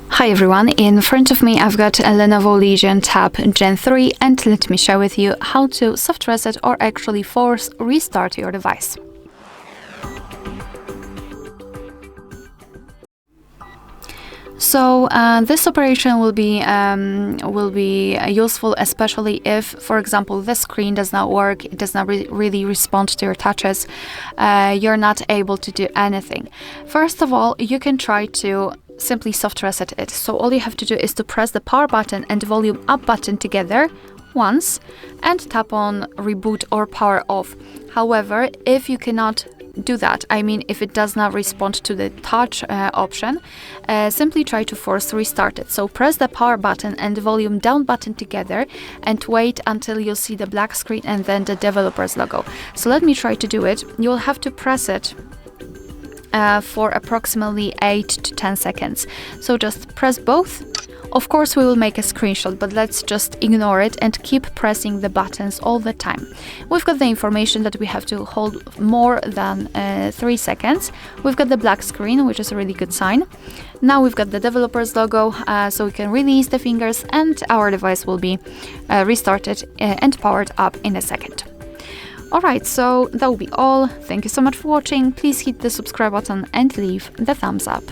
Hi everyone, in front of me I've got a LENOVO Legion Tab Gen 3 and let me share with you how to soft reset or actually force restart your device. So this operation will be useful, especially if, for example, the screen does not work, it does not really respond to your touches, you're not able to do anything. First of all, you can try to simply soft reset it. So all you have to do is to press the power button and volume up button together once and tap on reboot or power off. However, if you cannot do that, I mean if it does not respond to the touch option, simply try to force restart it. So press the power button and the volume down button together and wait until you see the black screen and then the developer's logo. So let me try to do it. You'll have to press it for approximately 8 to 10 seconds. So just press both. Of course we will make a screenshot, but let's just ignore it and keep pressing the buttons all the time. We've got the information that we have to hold more than 3 seconds. We've got the black screen, which is a really good sign. Now we've got the developer's logo, so we can release the fingers and our device will be restarted and powered up in a second. Alright, so that will be all. Thank you so much for watching. Please hit the subscribe button and leave the thumbs up.